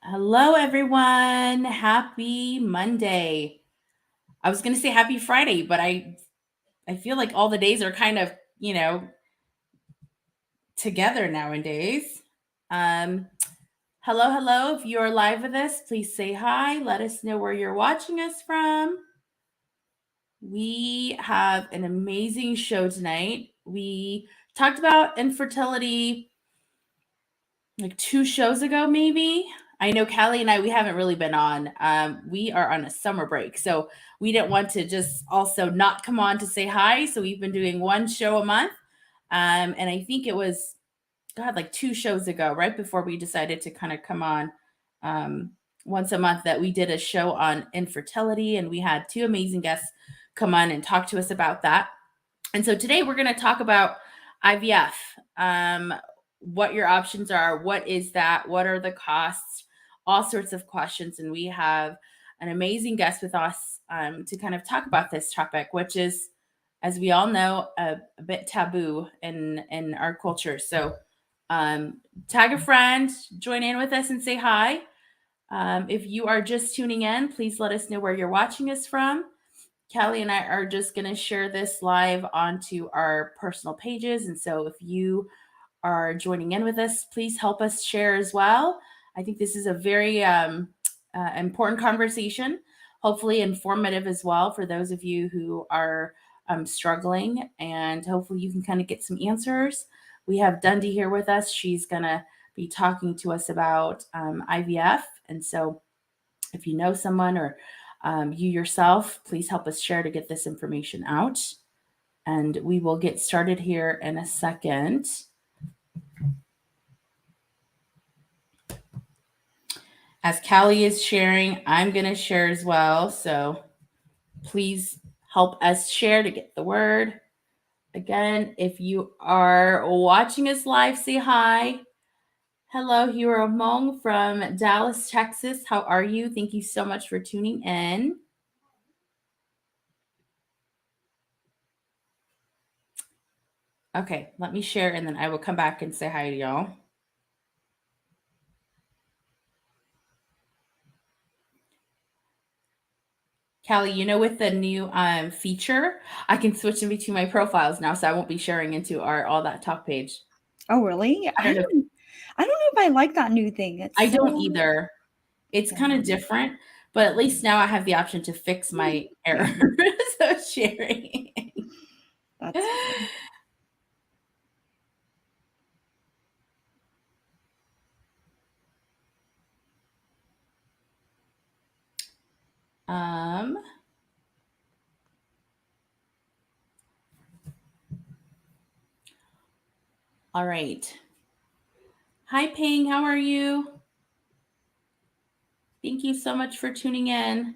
Hello, everyone. Happy Monday. I was going to say happy Friday, but I feel like all the days are kind of, you know, together nowadays. Um, hello. If you're live with us, please say hi. Let us know where you're watching us from. We have an amazing show tonight. We talked about infertility like 2 shows ago, maybe. I know Callie and I, we haven't really been on. We are on a summer break. So we didn't want to just also not come on to say hi. So we've been doing one show a month. And I think it was, God, like 2 shows ago, right before we decided to kind of come on um, once a month, that we did a show on infertility. And we had two amazing guests come on and talk to us about that. And so today we're going to talk about IVF, what your options are, what is that, what are the costs, all sorts of questions. And we have an amazing guest with us to kind of talk about this topic, which is, as we all know, a bit taboo in our culture. So tag a friend, join in with us and say hi. If you are just tuning in, please let us know where you're watching us from. Callie and I are just going to share this live onto our personal pages. And so if you are joining in with us, please help us share as well. I think this is a very important conversation, hopefully informative as well for those of you who are struggling, and hopefully you can kind of get some answers. We have Dundee here with us. She's going to be talking to us about IVF. And so if you know someone or you yourself, please help us share to get this information out. And we will get started here in a second. As Callie is sharing, I'm going to share as well. So please help us share to get the word. Again, if you are watching us live, say hi. Hello, Hero Mong from Dallas, Texas. How are you? Thank you so much for tuning in. Okay, let me share and then I will come back and say hi to y'all. Callie, with the new feature, I can switch in between my profiles now, so I won't be sharing into our All That Talk page. Oh, really? I don't know. I don't know if I like that new thing. I don't either. It's kind of different, but at least now I have the option to fix my errors of sharing. That's cool. Um, all right. Hi, Ping. How are you? Thank you so much for tuning in.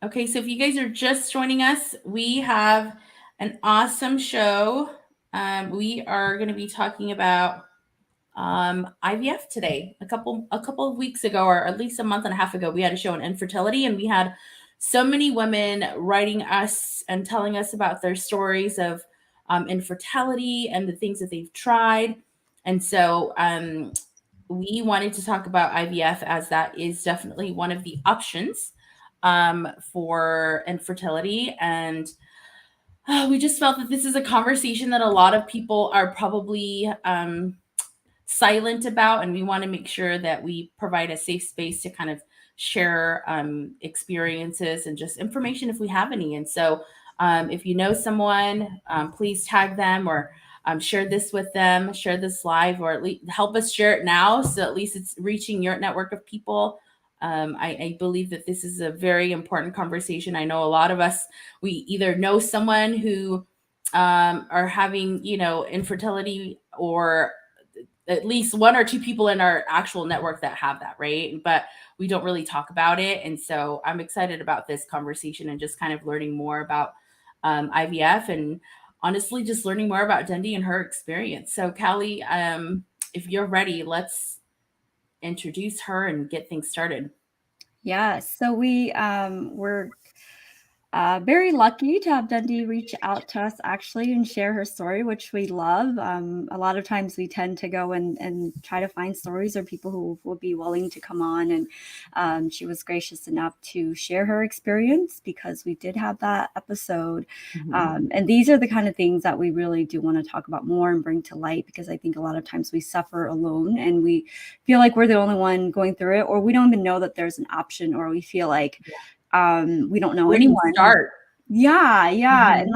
Okay, so if you guys are just joining us, we have an awesome show. We are going to be talking about IVF today. A couple of weeks ago, or at least a month and a half ago, we had a show on infertility, and we had so many women writing us and telling us about their stories of infertility and the things that they've tried. And so we wanted to talk about IVF, as that is definitely one of the options for infertility. And we just felt that this is a conversation that a lot of people are probably silent about, and we want to make sure that we provide a safe space to kind of share experiences and just information if we have any. And so if you know someone, please tag them or share this with them, share this live, or at least help us share it now, so at least it's reaching your network of people. I believe that this is a very important conversation. I know a lot of us, we either know someone who are having, infertility, or at least one or two people in our actual network that have that, right? But we don't really talk about it. And so I'm excited about this conversation and just kind of learning more about IVF, and honestly just learning more about Dundee and her experience. So Callie, if you're ready, let's introduce her and get things started. Yeah. So we're very lucky to have Dundee reach out to us actually and share her story, which we love. A lot of times we tend to go and try to find stories or people who will be willing to come on. And she was gracious enough to share her experience because we did have that episode. And these are the kind of things that we really do want to talk about more and bring to light, because I think a lot of times we suffer alone and we feel like we're the only one going through it, or we don't even know that there's an option, or we feel like we don't know Where do you anyone. start? Yeah, and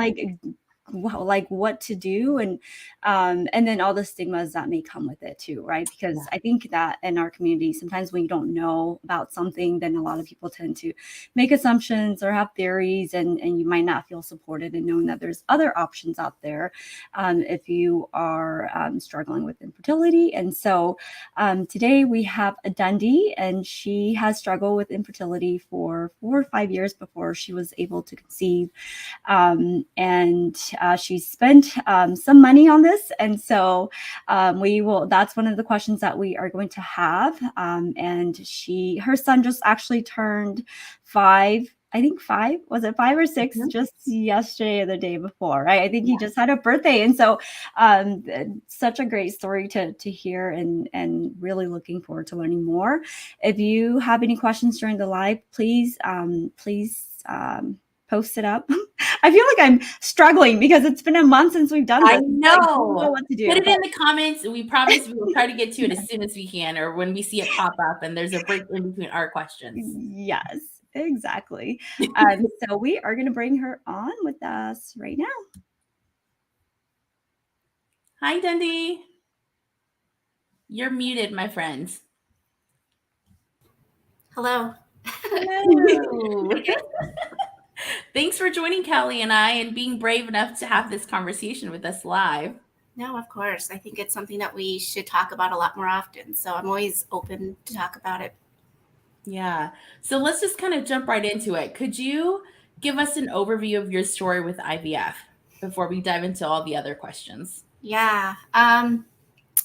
Mhm. like what to do, and then all the stigmas that may come with it too, right? Because Yeah. I think that in our community, sometimes when you don't know about something, then a lot of people tend to make assumptions or have theories, and you might not feel supported in knowing that there's other options out there if you are struggling with infertility. And so today we have a Dundee, and she has struggled with infertility for 4 or 5 years before she was able to conceive. And she spent some money on this. And so that's one of the questions that we are going to have. And her son just actually turned 5. I think 5, was it 5 or 6, Mhm. just yesterday or the day before, right? I think he Yeah. just had a birthday. And so such a great story to hear, and really looking forward to learning more. If you have any questions during the live, please post it up. I feel like I'm struggling because it's been a month since we've done I this. I don't know know. what to Put do. it in the comments. We promise we will try to get to it as soon as we can, or when we see it pop up and there's a break in between our questions. Yes, exactly. So we are going to bring her on with us right now. Hi, Dundee. You're muted, my friend. Hello. Hello. Thanks for joining Kelly and I and being brave enough to have this conversation with us live. No, of course. I think it's something that we should talk about a lot more often. So I'm always open to talk about it. Yeah. So let's just kind of jump right into it. Could you give us an overview of your story with IVF before we dive into all the other questions? Yeah.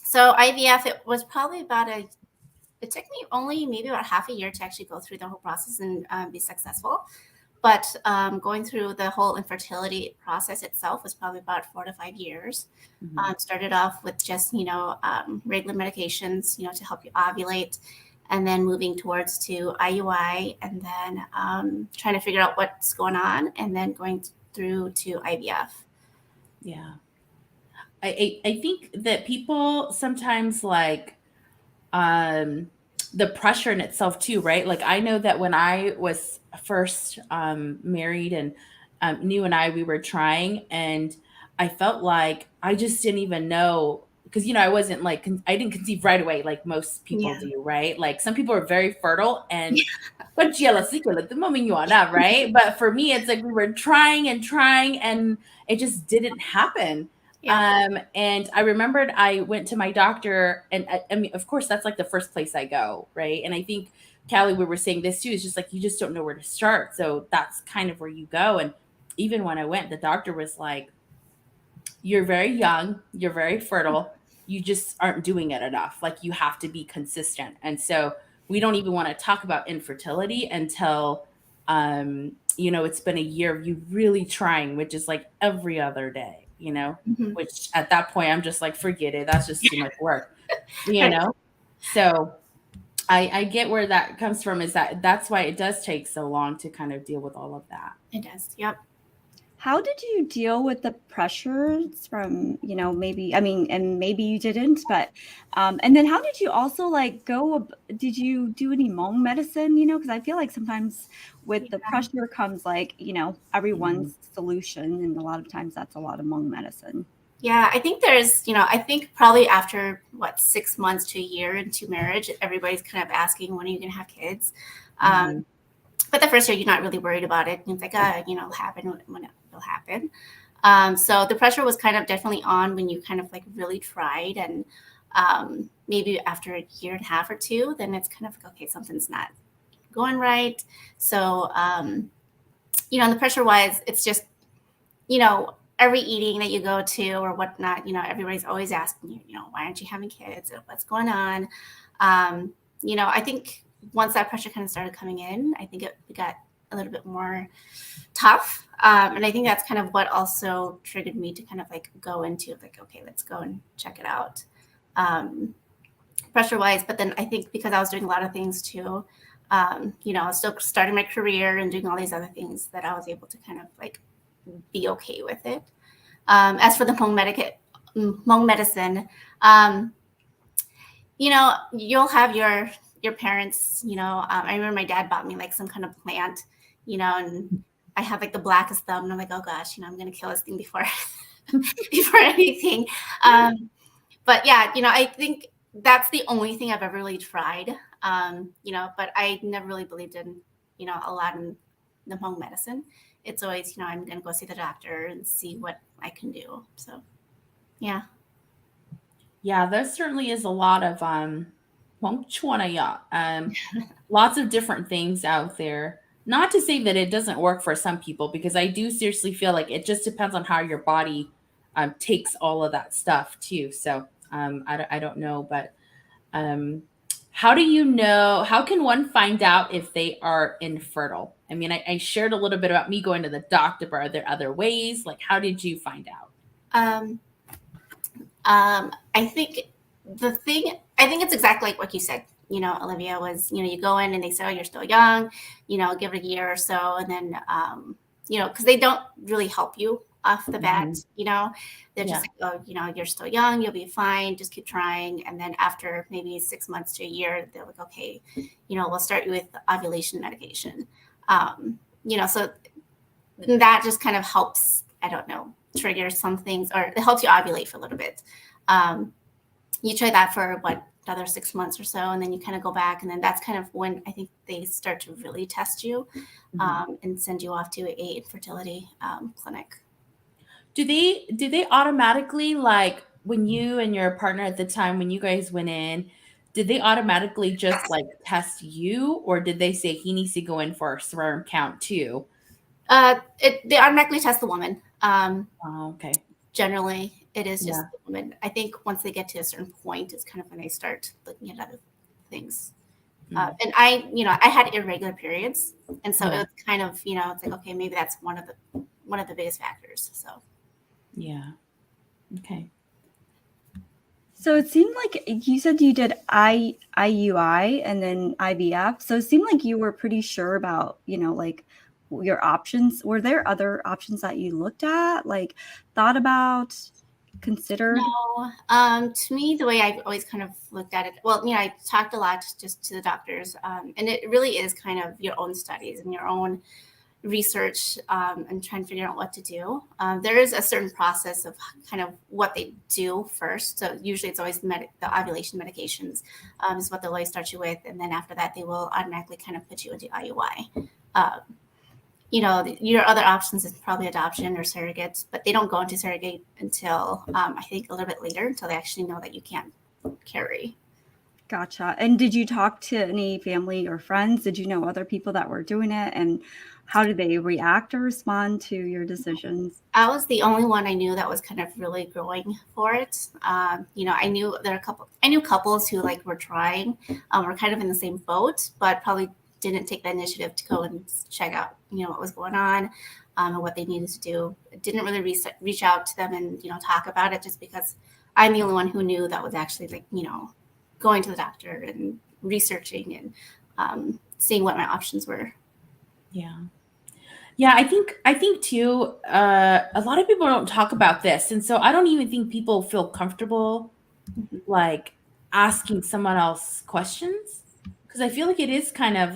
So IVF, it was probably it took me only maybe about half a year to actually go through the whole process and be successful. But going through the whole infertility process itself was probably about 4 to 5 years. Started off with just, regular medications, to help you ovulate, and then moving towards to IUI, and then trying to figure out what's going on, and then going through to IVF. Yeah. I think that people sometimes like the pressure in itself too, right? Like I know that when I was first married and New and we were trying, and I felt like I just didn't even know, because I wasn't like I didn't conceive right away like most people Yeah. do, right? Like some people are very fertile and like the moment you want that, right? But for me, it's like we were trying and trying, and it just didn't happen. Yeah. And I remembered I went to my doctor, and I mean, of course, that's like the first place I go, right? And I think, Callie, we were saying this too, is just like you just don't know where to start. So that's kind of where you go. And even when I went, the doctor was like, you're very young, you're very fertile, you just aren't doing it enough. Like you have to be consistent. And so we don't even want to talk about infertility until it's been a year of you really trying, which is like every other day, Mm-hmm. which at that point I'm just like, forget it, that's just too much work, Right. So I get where that comes from, is that's why it does take so long to kind of deal with all of that. It does. Yep. How did you deal with the pressures from, maybe, I mean, and maybe you didn't, but, and then how did you also like did you do any Hmong medicine, because I feel like sometimes with the pressure comes like, everyone's solution. And a lot of times that's a lot of Hmong medicine. Yeah, I think I think probably after 6 months to a year into marriage, everybody's kind of asking, when are you going to have kids? But the first year, you're not really worried about it. It's like, it'll happen when it will happen. So the pressure was kind of definitely on when you kind of like really tried. And maybe after a year and a half or two, then it's kind of like, okay, something's not going right. So, and the pressure wise, it's just, every eating that you go to or whatnot, everybody's always asking you, why aren't you having kids? What's going on? I think once that pressure kind of started coming in, I think it got a little bit more tough. And I think that's kind of what also triggered me to kind of like go into like, okay, let's go and check it out. Pressure wise, but then I think because I was doing a lot of things too, you know, I was still starting my career and doing all these other things, that I was able to kind of like be okay with it. As for the Hmong medicine, you know, you'll have your parents, you know, I remember my dad bought me like some kind of plant, you know, and I have like the blackest thumb, and I'm like, oh gosh, you know, I'm going to kill this thing before, before anything. But yeah, you know, I think that's the only thing I've ever really tried, you know, but I never really believed in, you know, a lot in the Hmong medicine. It's always, you know, I'm going to go see the doctor and see what I can do. So, yeah. Yeah, there certainly is a lot of lots of different things out there. Not to say that it doesn't work for some people, because I do seriously feel like it just depends on how your body takes all of that stuff too. So I don't know, but how do you know? How can one find out if they are infertile? I mean, I shared a little bit about me going to the doctor, but are there other ways? Like, how did you find out? I think I think it's exactly like what you said, you know, Olivia, was, you know, you go in and they say, oh, you're still young, you know, give it a year or so. And then, you know, because they don't really help you off the bat, you know, they're just like, oh, you know, you're still young, you'll be fine, just keep trying. And then after maybe 6 months to a year, they're like, okay, you know, we'll start you with ovulation medication. You know, so that just kind of helps, I don't know, trigger some things, or it helps you ovulate for a little bit. You try that for another 6 months or so, and then you kind of go back, and then that's kind of when I think they start to really test you, and send you off to a infertility clinic. Do they automatically, like when you and your partner at the time, when you guys went in, did they automatically just like test you, or did they say he needs to go in for a sperm count too? They automatically test the woman. Okay. Generally, it is just the woman. I think once they get to a certain point, it's kind of when they start looking at other things. And I, you know, I had irregular periods, and so it's kind of, you know, it's like, okay, maybe that's one of the biggest factors. So, yeah, okay. So it seemed like you said you did IUI and then IVF. So it seemed like you were pretty sure about, you know, like your options. Were there other options that you looked at, like thought about, considered? No. To me, the way I've always kind of looked at it, well, you know, I talked a lot just to the doctors, and it really is kind of your own studies and your own research, and trying to figure out what to do. There is a certain process of kind of what they do first. So usually it's always the ovulation medications, is what they'll always start you with. And then after that, they will automatically kind of put you into IUI. You know, your other options is probably adoption or surrogates, but they don't go into surrogate until I think a little bit later, until they actually know that you can't carry. Gotcha. And did you talk to any family or friends? Did you know other people that were doing it? And how did they react or respond to your decisions? I was the only one I knew that was kind of really going for it. You know, I knew couples who like were trying, were kind of in the same boat, but probably didn't take the initiative to go and check out, you know, what was going on, and what they needed to do. Didn't really reach out to them and, you know, talk about it, just because I'm the only one who knew that was actually like, you know, going to the doctor and researching and seeing what my options were. Yeah, I think too, a lot of people don't talk about this. And so I don't even think people feel comfortable like asking someone else questions. Because I feel like it is kind of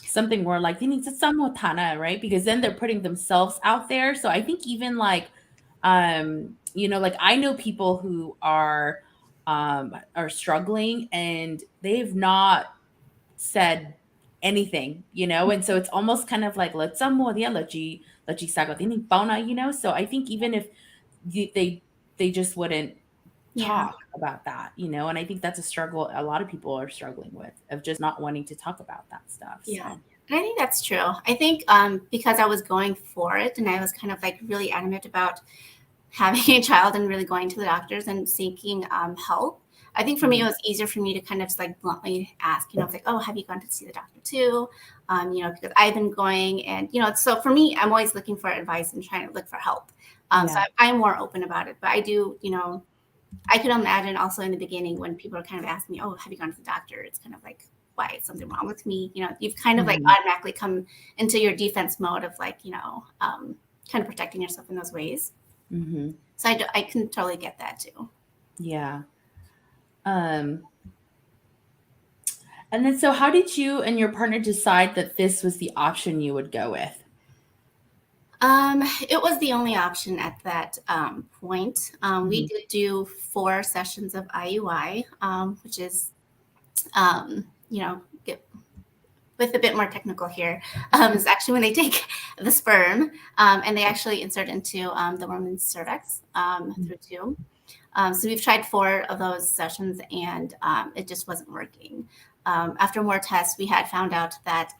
something where like they need to samotana, right? Because then they're putting themselves out there. So I think even like you know, like I know people who are struggling and they've not said anything, you know, and so it's almost kind of like let's you know. So I think even if they just wouldn't talk about that, you know, and I think that's a struggle a lot of people are struggling with, of just not wanting to talk about that stuff. Yeah. So. And I think that's true. I think because I was going for it and I was kind of like really adamant about having a child and really going to the doctors and seeking help. I think for me, it was easier for me to kind of just like bluntly ask, it's like, oh, have you gone to see the doctor too? Because I've been going and, so for me, I'm always looking for advice and trying to look for help. So I'm more open about it, but I do, I could imagine also in the beginning when people are kind of asking me, oh, have you gone to the doctor? It's kind of like, why is something wrong with me? You've kind of like automatically come into your defense mode of like, kind of protecting yourself in those ways. Mm-hmm. So I can totally get that too. Yeah. And then, so how did you and your partner decide that this was the option you would go with? It was the only option at that point. We did do 4 sessions of IUI, which is, with a bit more technical here, is actually when they take the sperm and they actually insert into the woman's cervix through tube. So we've tried 4 of those sessions and it just wasn't working. After more tests, we had found out that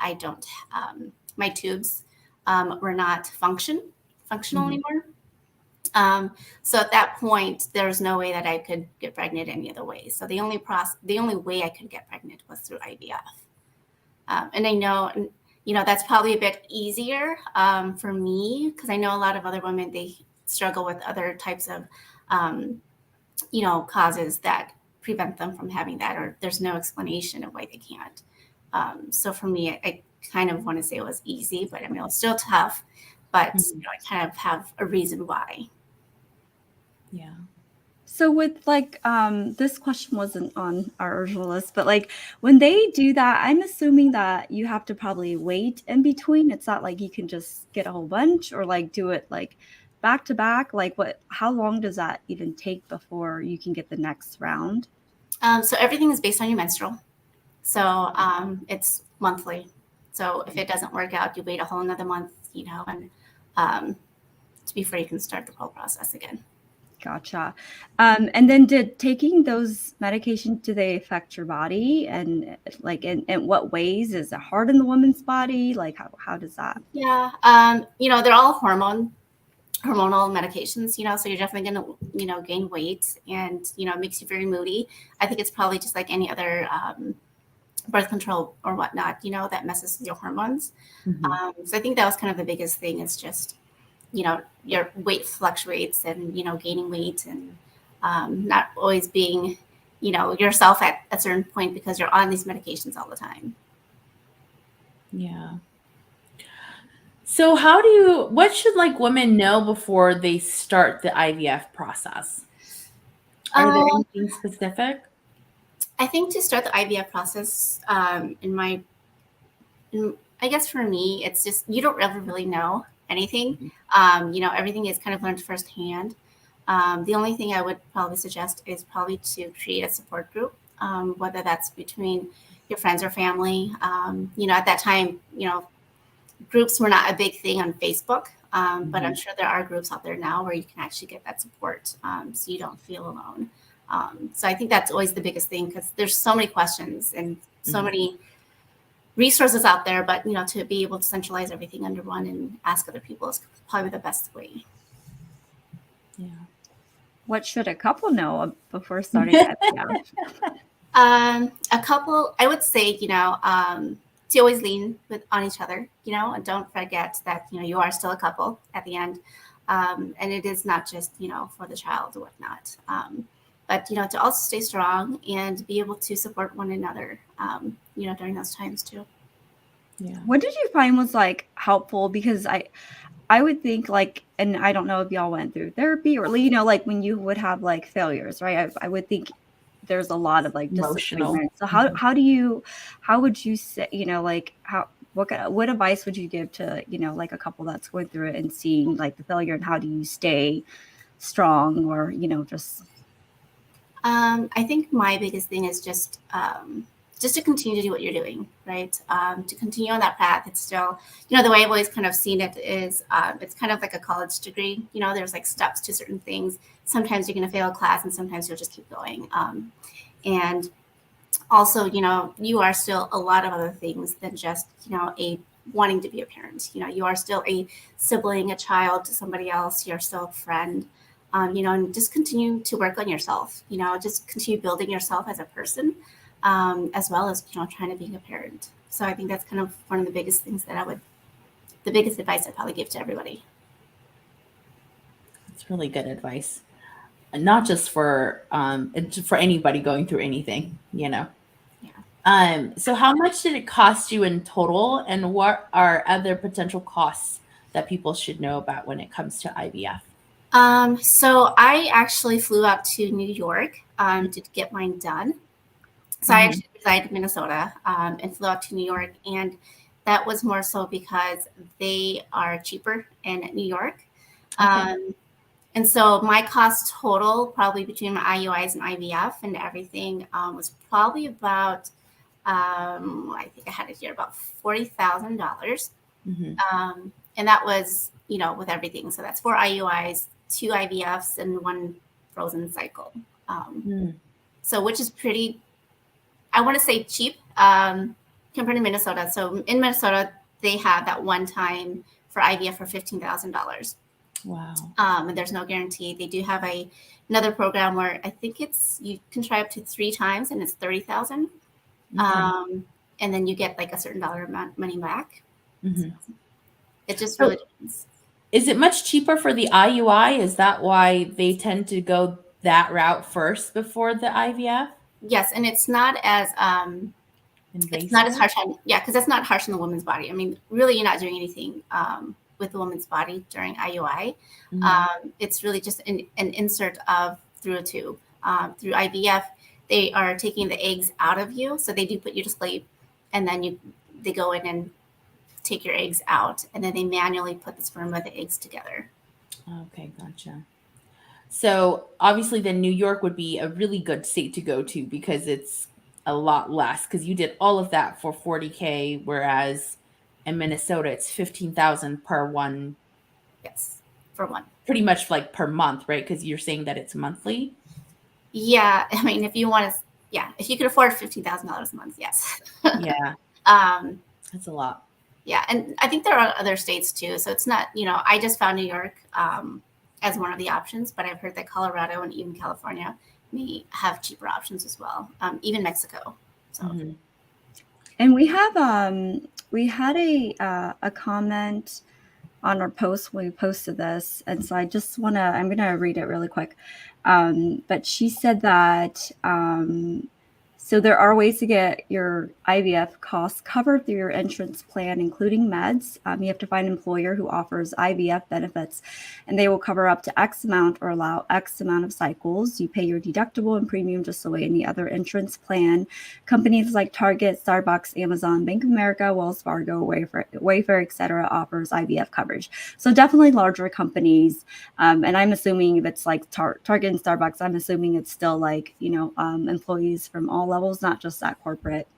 my tubes were not functional anymore. So at that point, there was no way that I could get pregnant any other way. So the only way I could get pregnant was through IVF. And I know, that's probably a bit easier for me because I know a lot of other women, they struggle with other types of, causes that prevent them from having that, or there's no explanation of why they can't. So for me, I kind of want to say it was easy, but I mean, it was still tough, but I kind of have a reason why. Yeah. So with like, this question wasn't on our original list, but like when they do that, I'm assuming that you have to probably wait in between. It's not like you can just get a whole bunch or like do it like back to back. Like how long does that even take before you can get the next round? So everything is based on your menstrual. So it's monthly. So if it doesn't work out, you wait a whole another month, and before you can start the whole process again. Gotcha. And then did taking those medications, do they affect your body? And like in what ways? Is it hard in the woman's body? Like how does that? Yeah. They're all hormonal medications, so you're definitely going to, gain weight and, it makes you very moody. I think it's probably just like any other birth control or whatnot, that messes with your hormones. So I think that was kind of the biggest thing is just, your weight fluctuates and, gaining weight and not always being, yourself at a certain point because you're on these medications all the time. Yeah. So what should like women know before they start the IVF process? Are there anything specific? I think to start the IVF process, I guess for me, it's just, you don't ever really know anything. Everything is kind of learned firsthand. The only thing I would probably suggest is probably to create a support group, whether that's between your friends or family. At that time, groups were not a big thing on Facebook, but I'm sure there are groups out there now where you can actually get that support so you don't feel alone. So I think that's always the biggest thing because there's so many questions and so many resources out there, but to be able to centralize everything under one and ask other people is probably the best way. Yeah. What should a couple know before starting IVF? A couple, I would say, to always lean on each other, and don't forget that, you are still a couple at the end. And it is not just, for the child or whatnot. But, to also stay strong and be able to support one another, during those times too. Yeah. What did you find was like helpful? Because I would think like, and I don't know if y'all went through therapy or, like when you would have like failures, right? I would think there's a lot of like Emotional. disappointment. So how would you say, like what advice would you give to, like a couple that's going through it and seeing like the failure, and how do you stay strong or, just. I think my biggest thing is just to continue to do what you're doing, right? To continue on that path. It's still, the way I've always kind of seen it is it's kind of like a college degree. There's like steps to certain things. Sometimes you're going to fail a class and sometimes you'll just keep going. And also, you are still a lot of other things than just, a wanting to be a parent. You are still a sibling, a child to somebody else. You're still a friend. and just continue to work on yourself, just continue building yourself as a person, as well as, trying to be a parent. So I think that's kind of one of the biggest things the biggest advice I'd probably give to everybody. It's really good advice. And not just for anybody going through anything, Yeah. So how much did it cost you in total, and what are other potential costs that people should know about when it comes to IVF? So I actually flew out to New York to get mine done. So I actually reside in Minnesota and flew out to New York, and that was more so because they are cheaper in New York. And so my cost total, probably between my IUIs and IVF and everything, was probably about, I think I had it here, about $40,000. And that was, with everything. So that's 4 IUIs, 2 IVFs, and 1 frozen cycle. So which is pretty, I want to say cheap compared to Minnesota. So in Minnesota, they have that one time for IVF for $15,000. Wow. And there's no guarantee. They do have another program where I think you can try up to 3 times and it's $30,000. And then you get like a certain dollar amount money back. So it just really depends. Is it much cheaper for the IUI? Is that why they tend to go that route first before the IVF? Yes, and it's not as invasive? It's not as harsh on, because that's not harsh on the woman's body. I mean, really, you're not doing anything with the woman's body during IUI. It's really just an insert through a tube. Through IVF, they are taking the eggs out of you, so they do put you to sleep, and then they go in and take your eggs out, and then they manually put the sperm with the eggs together. Okay, gotcha. So obviously then New York would be a really good state to go to because it's a lot less, because you did all of that for $40K, whereas in Minnesota it's $15,000 per one. Yes, for one. Pretty much like per month, right? Because you're saying that it's monthly. Yeah, I mean, if you want to, if you could afford $15,000 a month, yes. Yeah. That's a lot. Yeah, and I think there are other states too. So it's not, I just found New York as one of the options, but I've heard that Colorado and even California may have cheaper options as well, even Mexico. So. And we had a comment on our post when we posted this, and so I'm gonna read it really quick. But she said that so there are ways to get your IVF costs covered through your insurance plan, including meds. You have to find an employer who offers IVF benefits, and they will cover up to X amount or allow X amount of cycles. You pay your deductible and premium just the way any other insurance plan. Companies like Target, Starbucks, Amazon, Bank of America, Wells Fargo, Wayfair, etc. offers IVF coverage. So definitely larger companies. And I'm assuming if it's like Target and Starbucks, I'm assuming it's still like, employees from all levels, not just that corporate,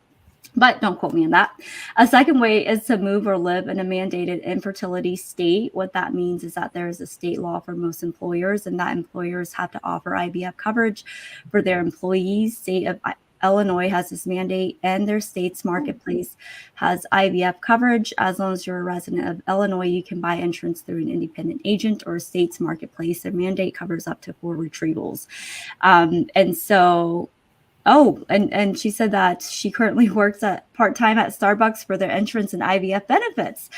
but don't quote me on that. A second way is to move or live in a mandated infertility state. What that means is that there is a state law for most employers, and that employers have to offer IVF coverage for their employees. State of Illinois has this mandate, and their state's marketplace has IVF coverage. As long as you're a resident of Illinois, you can buy insurance through an independent agent or a state's marketplace. Their mandate covers up to 4 retrievals. And she said that she currently works part-time at Starbucks for their insurance and IVF benefits.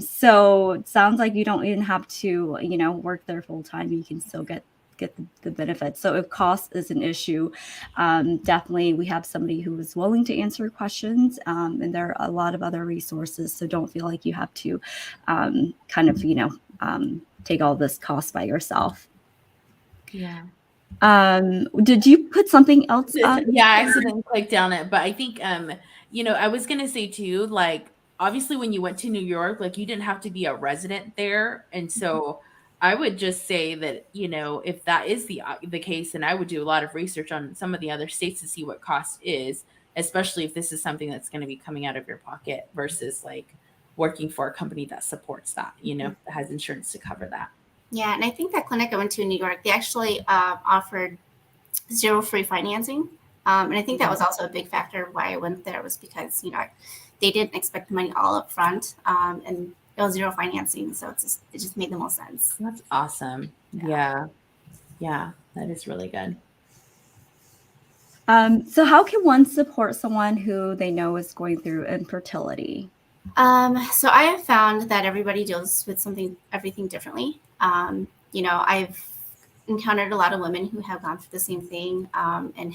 So it sounds like you don't even have to, work there full-time. You can still get the benefits. So if cost is an issue, definitely we have somebody who is willing to answer questions, and there are a lot of other resources. So don't feel like you have to take all this cost by yourself. Yeah. Did you put something else up? Yeah, I accidentally clicked on it, but I think I was gonna say too, like obviously when you went to New York, like you didn't have to be a resident there, and so I would just say that if that is the case, then I would do a lot of research on some of the other states to see what cost is, especially if this is something that's going to be coming out of your pocket versus like working for a company that supports that, that has insurance to cover that. Yeah, and I think that clinic I went to in New York, they actually offered 0 free financing. And I think that was also a big factor why I went there, was because, they didn't expect the money all up front. And it was zero financing. So it just made the most sense. That's awesome. Yeah. That is really good. So how can one support someone who they know is going through infertility? So I have found that everybody deals with everything differently. I've encountered a lot of women who have gone through the same thing, and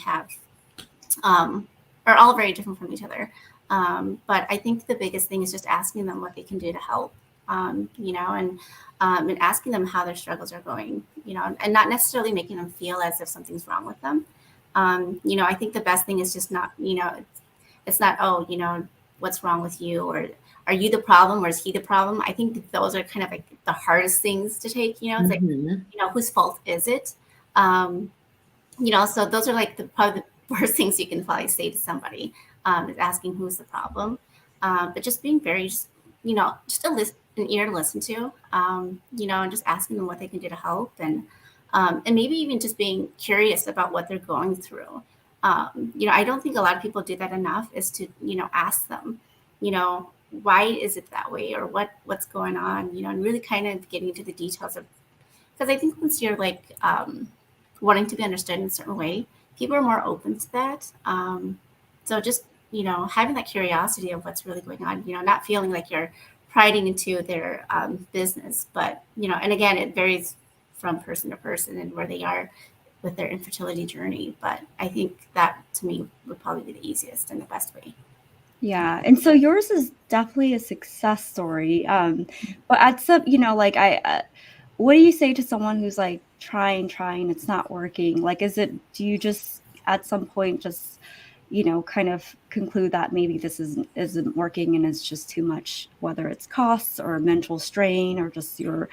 are all very different from each other. But I think the biggest thing is just asking them what they can do to help, and asking them how their struggles are going, and not necessarily making them feel as if something's wrong with them. I think the best thing is just not, it's not, oh, what's wrong with you, or are you the problem, or is he the problem? I think those are kind of like the hardest things to take. It's like, whose fault is it? So those are like probably the worst things you can probably say to somebody, is asking who's the problem. But just being very, just an ear to listen to, and just asking them what they can do to help, and maybe even just being curious about what they're going through. I don't think a lot of people do that enough, is to, ask them, why is it that way, or what's going on, and really kind of getting into the details of, because I think once you're like, wanting to be understood in a certain way, people are more open to that. So just, having that curiosity of what's really going on, not feeling like you're prying into their business, but, and again, it varies from person to person and where they are with their infertility journey. But I think that, to me, would probably be the easiest and the best way. Yeah. And so yours is definitely a success story. But at some, what do you say to someone who's like trying, it's not working? Like, do you just at some point just, kind of conclude that maybe this isn't working and it's just too much, whether it's costs or mental strain or just your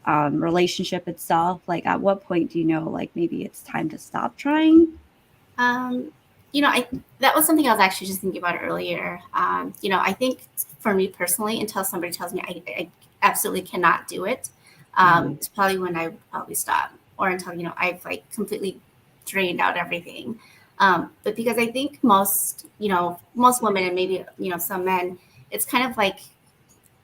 relationship itself? Like, at what point do you know, like, maybe it's time to stop trying? That was something I was actually just thinking about earlier. I think for me personally, until somebody tells me I absolutely cannot do it, it's probably when I would probably stop, or until, I've like completely drained out everything. But because I think most women, and maybe, some men, it's kind of like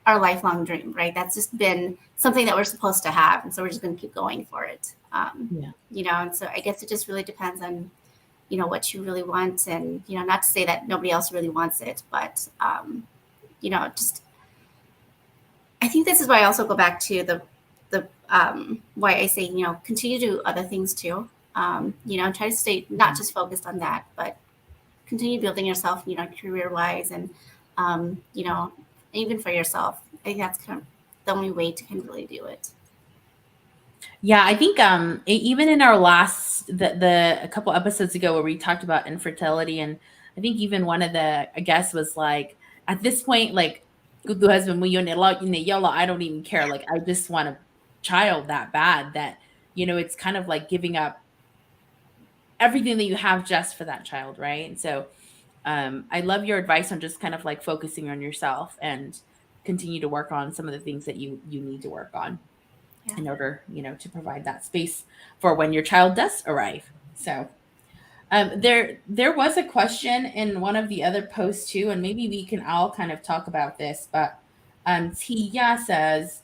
our lifelong dream, right? That's just been something that we're supposed to have. And so we're just going to keep going for it. And so I guess it just really depends on, what you really want. And, not to say that nobody else really wants it, but, just, I think this is why I also go back to the why I say, continue to do other things too. Try to stay not just focused on that, but continue building yourself, career wise, and, even for yourself. I think that's kind of the only way to kind of really do it. Yeah, I think even in our last a couple episodes ago where we talked about infertility, and I think even one of the guests was like, at this point, like, "Kudu husband, I don't even care. Like, I just want a child that bad that, it's kind of like giving up everything that you have just for that child, right?" And so I love your advice on just kind of like focusing on yourself and continue to work on some of the things that you need to work on in order, to provide that space for when your child does arrive. So there was a question in one of the other posts too, and maybe we can all kind of talk about this, but Tia says,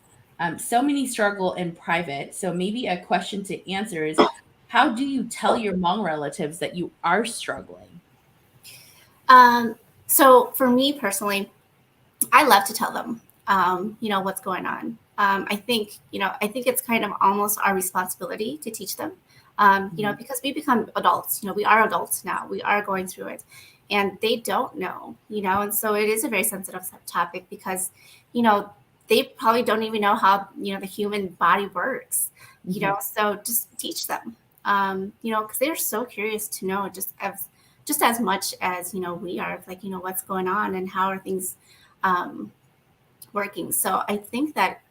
so many struggle in private. So maybe a question to answer is, how do you tell your Hmong relatives that you are struggling? So for me personally, I love to tell them, what's going on. I think it's kind of almost our responsibility to teach them, because we become adults, we are adults now, we are going through it, and they don't know, and so it is a very sensitive topic because, they probably don't even know how, the human body works, so just teach them, because they're so curious to know just as much as, we are, like, what's going on and how are things working. So I think that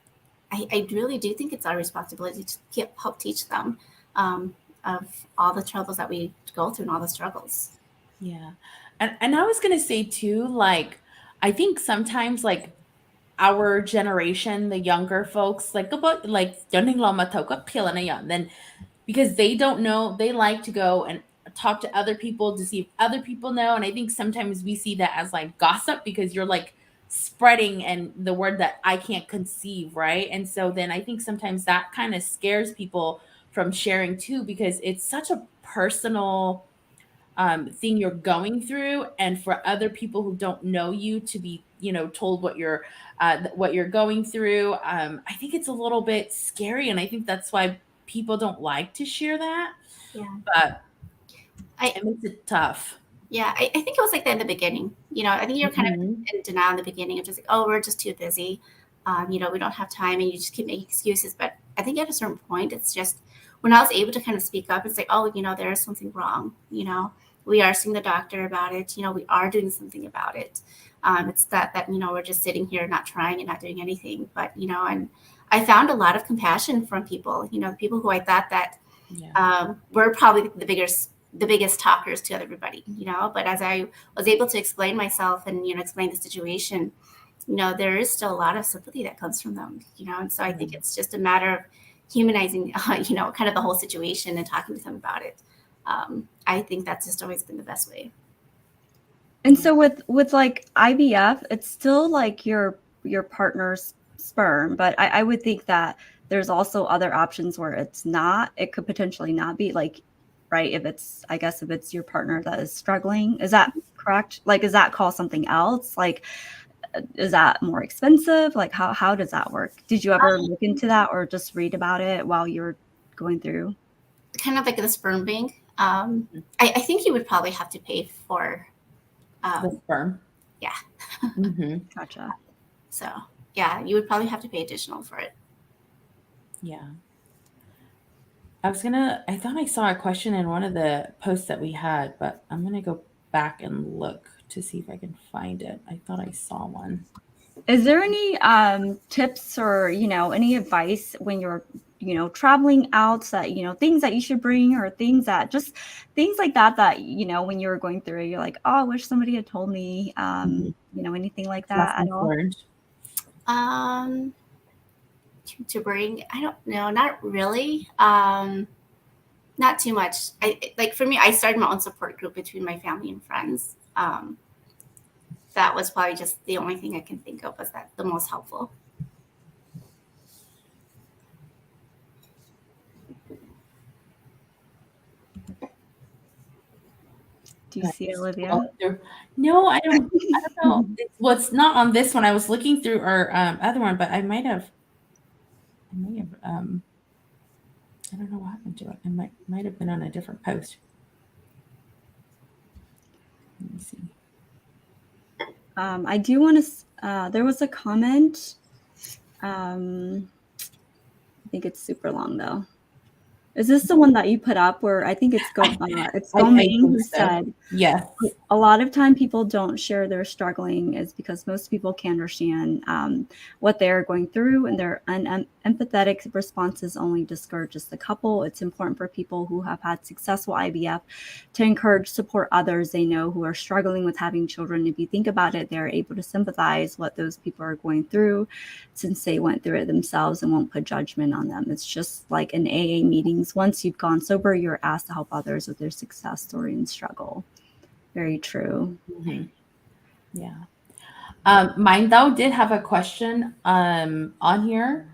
I really do think it's our responsibility to help teach them of all the troubles that we go through and all the struggles. Yeah. And I was going to say too, like, I think sometimes like our generation, the younger folks, like about like then because they don't know, they like to go and talk to other people to see if other people know. And I think sometimes we see that as like gossip because you're like spreading and the word that I can't conceive, right? And so then I think sometimes that kind of scares people from sharing too, because it's such a personal thing you're going through, and for other people who don't know you to be, told what you're going through. I think it's a little bit scary, and I think that's why people don't like to share that. Yeah. But I- it makes it tough. Yeah, I think it was like that in the beginning. I think you're kind of in denial in the beginning of just like, oh, we're just too busy. We don't have time, and you just keep making excuses. But I think at a certain point, it's just when I was able to kind of speak up, it's like, oh, there is something wrong. We are seeing the doctor about it. We are doing something about it. It's that we're just sitting here not trying and not doing anything. But and I found a lot of compassion from people. The people who I thought that were probably the biggest talkers to everybody, but as I was able to explain myself and, explain the situation, there is still a lot of sympathy that comes from them, and so I think it's just a matter of humanizing, kind of the whole situation and talking to them about it. I think that's just always been the best way. And so with like IVF, it's still like your partner's sperm, but I would think that there's also other options where it could potentially not be like, right? If it's your partner that is struggling, is that correct? Like, is that called something else? Like, is that more expensive? Like, how does that work? Did you ever look into that or just read about it while you're going through? Kind of like the sperm bank. I think you would probably have to pay for the sperm. Yeah. Gotcha. So yeah, you would probably have to pay additional for it. Yeah. I thought I saw a question in one of the posts that we had, but I'm going to go back and look to see if I can find it. I thought I saw one. Is there any tips or, any advice when you're, traveling out that, things that you should bring, or things like that, when you're going through it, you're like, oh, I wish somebody had told me, anything like that at all? To bring, I don't know, not really. Not too much. For me, I started my own support group between my family and friends. That was probably just the only thing I can think of was that the most helpful. Do you see it, Olivia? No, I don't know. Well, it's not on this one. I was looking through our other one, but I may have I don't know what happened to it. It might have been on a different post. Let me see. I do want to, there was a comment. I think it's super long though. Is this the one that you put up where I think it's Goming who said, yes, a lot of time people don't share their struggling is because most people can't understand what they're going through, and their empathetic responses only discourages the couple. It's important for people who have had successful IVF to encourage, support others they know who are struggling with having children. If you think about it, they're able to sympathize what those people are going through since they went through it themselves, and won't put judgment on them. It's just like in AA meetings. Once you've gone sober, you're asked to help others with their success story and struggle. Very true. Mm-hmm. Yeah. Mine though did have a question on here,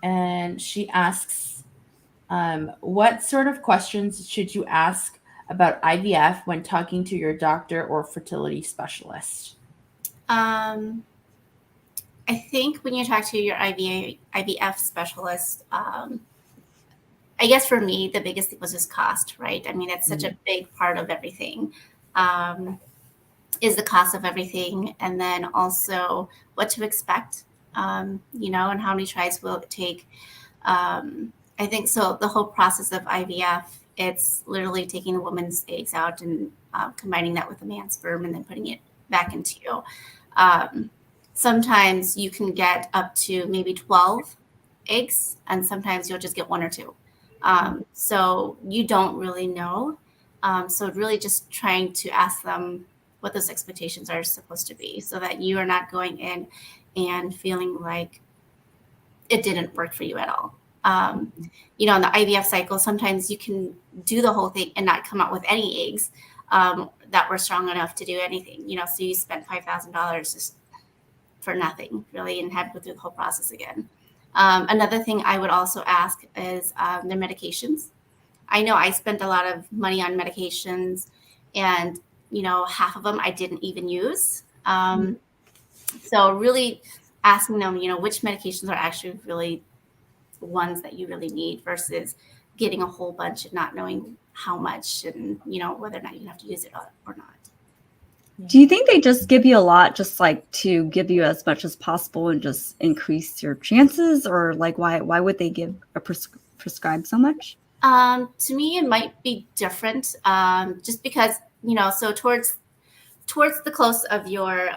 and she asks, what sort of questions should you ask about IVF when talking to your doctor or fertility specialist? I think when you talk to your IVF specialist, I guess for me, the biggest thing was just cost, right? I mean, it's such a big part of everything, is the cost of everything. And then also what to expect, and how many tries will it take? I think so. The whole process of IVF, it's literally taking the woman's eggs out and combining that with the man's sperm and then putting it back into you. Sometimes you can get up to maybe 12 eggs, and sometimes you'll just get 1 or 2. So you don't really know. So really just trying to ask them what those expectations are supposed to be, so that you are not going in and feeling like it didn't work for you at all. In the IVF cycle, sometimes you can do the whole thing and not come out with any eggs that were strong enough to do anything, so you spent $5,000 just for nothing really, and have to go through the whole process again. Another thing I would also ask is their medications. I know I spent a lot of money on medications, and half of them I didn't even use. So really asking them, which medications are actually really ones that you really need versus getting a whole bunch and not knowing how much and whether or not you have to use it or not. Do you think they just give you a lot just like to give you as much as possible and just increase your chances, or like why would they give a prescribe so much? To me, it might be different, just because so towards the close of your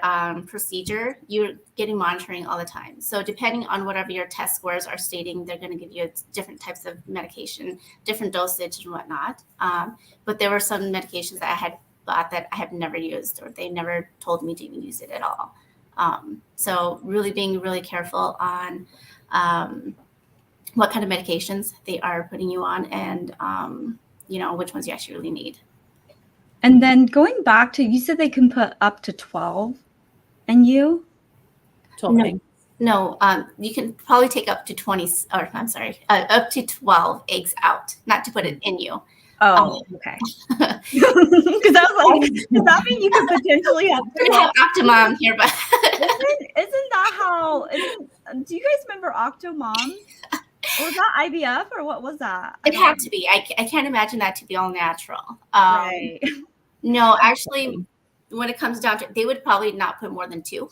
procedure, you're getting monitoring all the time. So depending on whatever your test scores are stating, they're going to give you different types of medication, different dosage and whatnot. But there were some medications that I had bought that I have never used, or they never told me to even use it at all. So really being really careful on what kind of medications they are putting you on, and which ones you actually really need. And then going back to, you said they can put up to 12 in you? 12 eggs. No, you can probably take up to 20, or I'm sorry, up to 12 eggs out, not to put it in you. Oh, okay. Because I was like, does that mean you could potentially have We're gonna have Octomom here, but isn't that how? Do you guys remember Octomom? Or was that IVF, or what was that? It had to be. I can't imagine that to be all natural. Right. No, actually, when it comes down to it, they would probably not put more than 2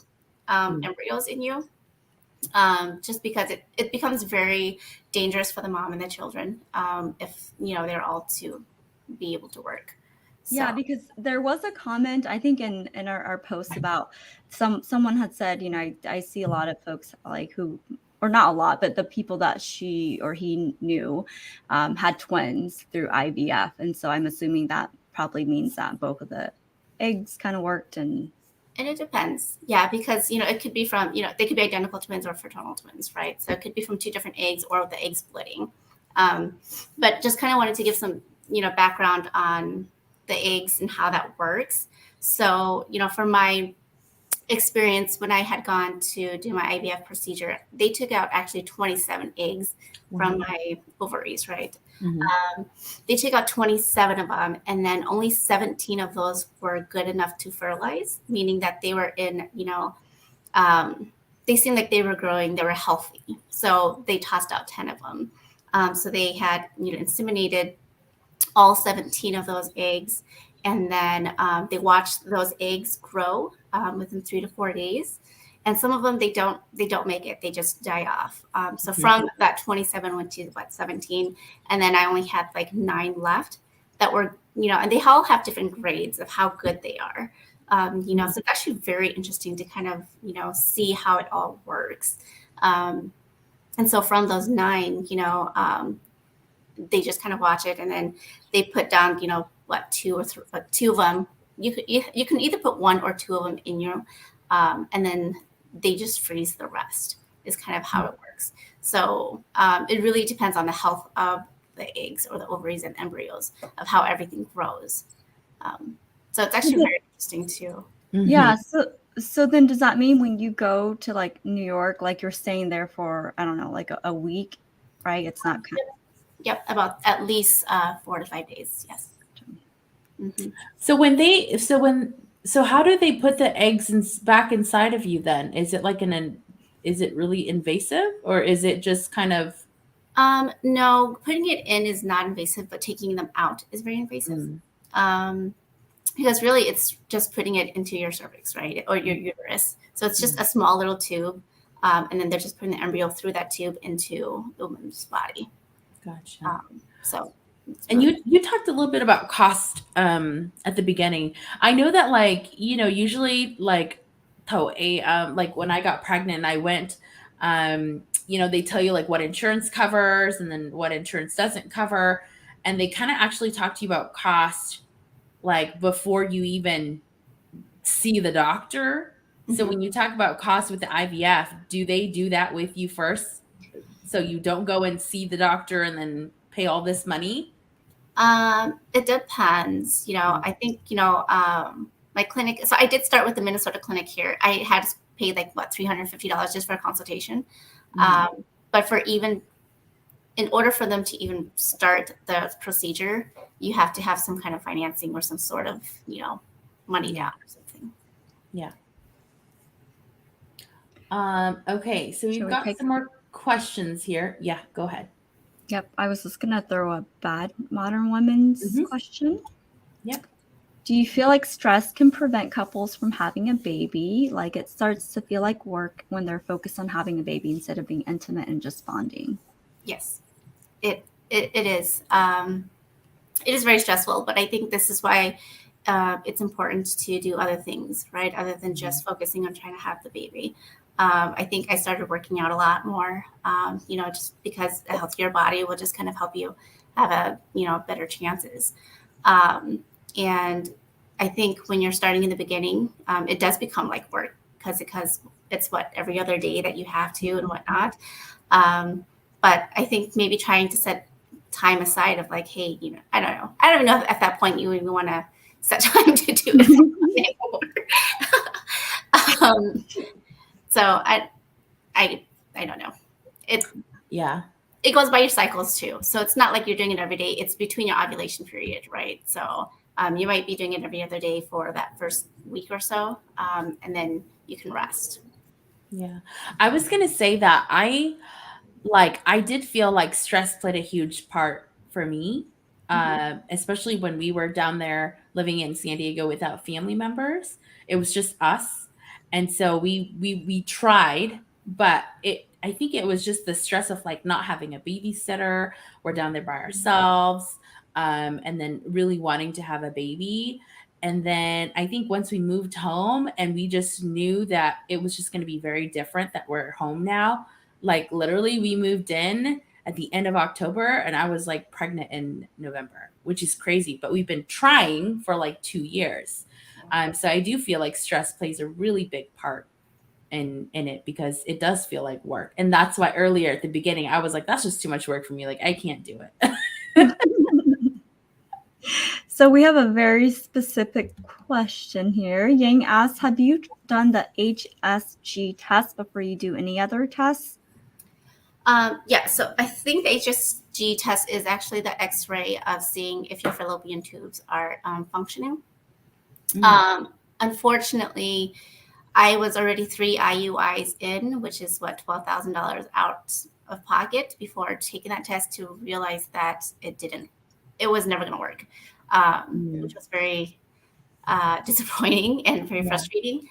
embryos in you, just because it becomes very dangerous for the mom and the children if they're all to be able to work. So. Yeah, because there was a comment, I think, in our post about someone had said, I see a lot of folks like who, or not a lot, but the people that she or he knew had twins through IVF. And so I'm assuming that probably means that both of the eggs kind of worked. And it depends. Yeah, because, it could be from, they could be identical twins or fraternal twins, right? So it could be from 2 different eggs or the egg splitting. But just kind of wanted to give some, background on the eggs and how that works. So, from my experience, when I had gone to do my IVF procedure, they took out actually 27 eggs from my ovaries, right? They took out 27 of them, and then only 17 of those were good enough to fertilize, meaning that they were in, they seemed like they were growing, they were healthy. So they tossed out 10 of them. So they had, inseminated all 17 of those eggs, and then they watched those eggs grow within 3 to 4 days. And some of them, they don't make it. They just die off. So from that 27 went to 17. And then I only had like 9 left that were, and they all have different grades of how good they are. So it's actually very interesting to kind of, see how it all works. And so from those 9, they just kind of watch it, and then they put down, 2 or 3, 2 of them. You can either put 1 or 2 of them in you, and then they just freeze the rest. Is kind of how it works. So it really depends on the health of the eggs or the ovaries and embryos of how everything grows. So it's actually very interesting too. Yeah. So then does that mean when you go to like New York, like you're staying there for, I don't know, like a week, right? It's not kind of. Yep, about at least 4 to 5 days. Yes. So how do they put the eggs back inside of you then? Is it like is it really invasive, or is it just kind of? No, putting it in is not invasive, but taking them out is very invasive. Because really it's just putting it into your cervix, right? Or your uterus. So it's just a small little tube. And then they're just putting the embryo through that tube into the woman's body. Gotcha. And you talked a little bit about cost at the beginning. I know that usually like when I got pregnant, I went, they tell you like what insurance covers and then what insurance doesn't cover. And they kind of actually talk to you about cost like before you even see the doctor. So when you talk about cost with the IVF, do they do that with you first? So you don't go and see the doctor and then pay all this money? It depends. I think, my clinic. So I did start with the Minnesota clinic here. I had paid like what, $350 just for a consultation. Mhm. But in order for them to even start the procedure, you have to have some kind of financing or some sort of, money Yeah. down or something. Yeah. Okay, so we've Shall we got take? some more questions here. Yeah, go ahead. Yep, I was just gonna throw a bad modern woman's Mhm. question. Yep. Do you feel like stress can prevent couples from having a baby? Like it starts to feel like work when they're focused on having a baby instead of being intimate and just bonding? Yes, it is. It is very stressful, but I think this is why it's important to do other things, right? Other than just focusing on trying to have the baby. I think I started working out a lot more, just because a healthier body will just kind of help you have better chances. Um, and I think when you're starting in the beginning, it does become like work because it's what every other day that you have to and whatnot. Um, but I think maybe trying to set time aside of like, hey, I don't know. I don't even know if at that point you even want to set time to do it anymore. So I don't know. Yeah. It goes by your cycles too. So it's not like you're doing it every day. It's between your ovulation period, right? So you might be doing it every other day for that first week or so, and then you can rest. Yeah. I was going to say that I did feel like stress played a huge part for me, especially when we were down there living in San Diego without family members. It was just us, and so we tried, but I think it was just the stress of like not having a babysitter. We're down there by ourselves, and then really wanting to have a baby. And then I think once we moved home and we just knew that it was just going to be very different that we're home now, like literally we moved in at the end of October and I was like pregnant in November, which is crazy, but we've been trying for like 2 years. So I do feel like stress plays a really big part in it because it does feel like work. And that's why earlier at the beginning, I was like, that's just too much work for me. Like I can't do it. So we have a very specific question here. Yang asks, have you done the HSG test before you do any other tests? Yeah, so I think the HSG test is actually the X-ray of seeing if your fallopian tubes are functioning. Unfortunately, I was already 3 IUIs in, which is what, $12,000 out of pocket before taking that test to realize that it was never going to work, which was very disappointing and very frustrating.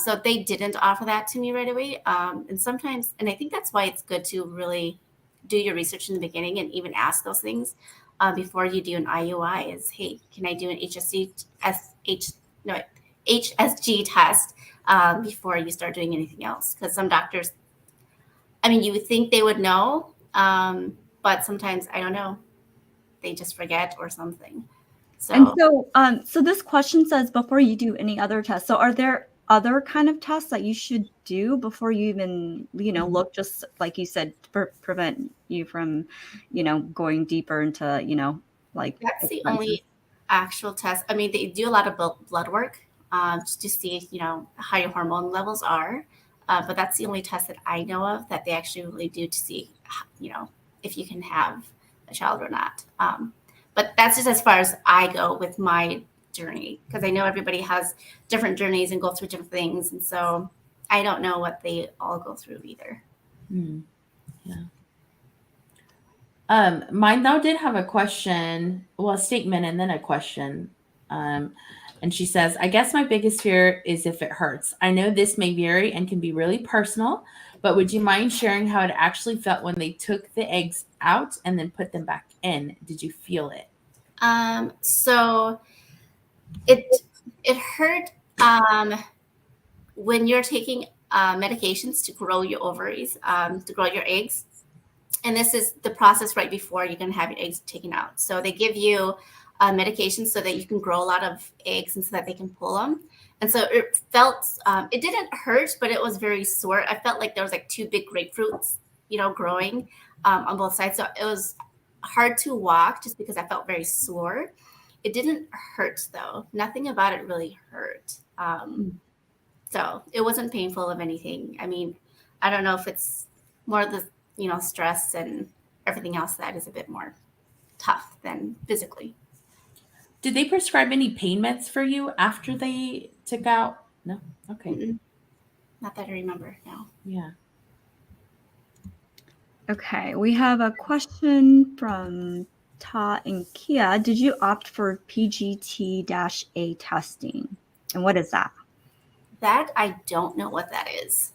So they didn't offer that to me right away. And I think that's why it's good to really do your research in the beginning and even ask those things before you do an IUI is, hey, can I do an HSG test before you start doing anything else? Because some doctors, I mean, you would think they would know, but sometimes, I don't know, they just forget or something. And So, so this question says before you do any other tests. So are there other kind of tests that you should do before you even, look, just like you said, prevent you from, going deeper into, like that's the expenses? only actual test. I mean, they do a lot of blood work just to see, how your hormone levels are. But that's the only test that I know of that they actually really do to see, if you can have a child or not. But that's just as far as I go with my journey, because I know everybody has different journeys and go through different things. And so I don't know what they all go through either. Yeah. Mine though did have a question, well, a statement and then a question. And she says, I guess my biggest fear is if it hurts. I know this may vary and can be really personal, but would you mind sharing how it actually felt when they took the eggs out and then put them back in? Did you feel it? So it hurt when you're taking medications to grow your ovaries, to grow your eggs. And this is the process right before you're going to have your eggs taken out. So they give you medication so that you can grow a lot of eggs and so that they can pull them. And so it felt, it didn't hurt, but it was very sore. I felt like there was like 2 big grapefruits, growing on both sides. So it was hard to walk just because I felt very sore. It didn't hurt though. Nothing about it really hurt. So it wasn't painful of anything. I mean, I don't know if it's more the, stress and everything else that is a bit more tough than physically. Did they prescribe any pain meds for you after they took out? No. Okay. Mm-mm. Not that I remember now. Yeah. Okay, we have a question from Ta and Kia. Did you opt for PGT-A testing? And what is that? That I don't know what that is.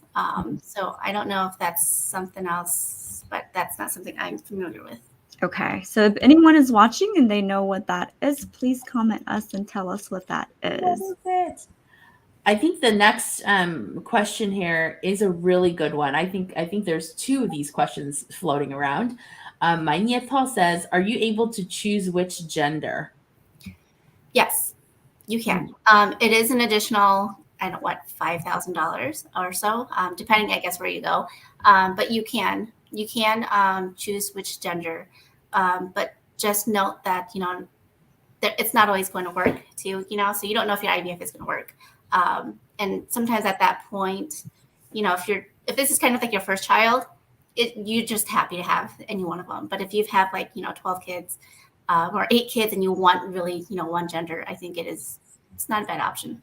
So I don't know if that's something else, but that's not something I'm familiar with. Okay, so if anyone is watching and they know what that is, please comment us and tell us what that is. What is it? I think the next question here is a really good one. I think there's two of these questions floating around. My Nieto says, "Are you able to choose which gender?" Yes, you can. It is an additional, I don't know what, $5,000 or so, depending, I guess, where you go. But you can choose which gender. But just note that it's not always going to work too. So you don't know if your IVF is going to work. And sometimes at that point, if this is kind of like your first child, you're just happy to have any one of them. But if you've had 12 kids or 8 kids and you want really one gender, I think it's not a bad option.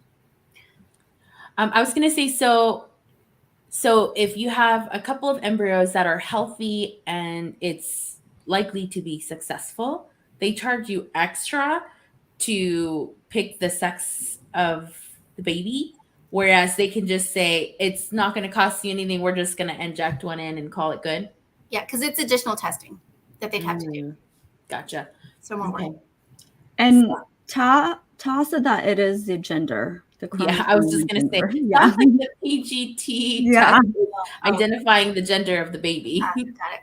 I was going to say, so if you have a couple of embryos that are healthy and it's likely to be successful, they charge you extra to pick the sex of the baby. Whereas they can just say, it's not going to cost you anything. We're just going to inject one in and call it good. Yeah, because it's additional testing that they'd have to do. Gotcha. So more work. And Ta said that it is the gender. Yeah, I was just going to say, yeah. like the PGT test, identifying the gender of the baby. Got it.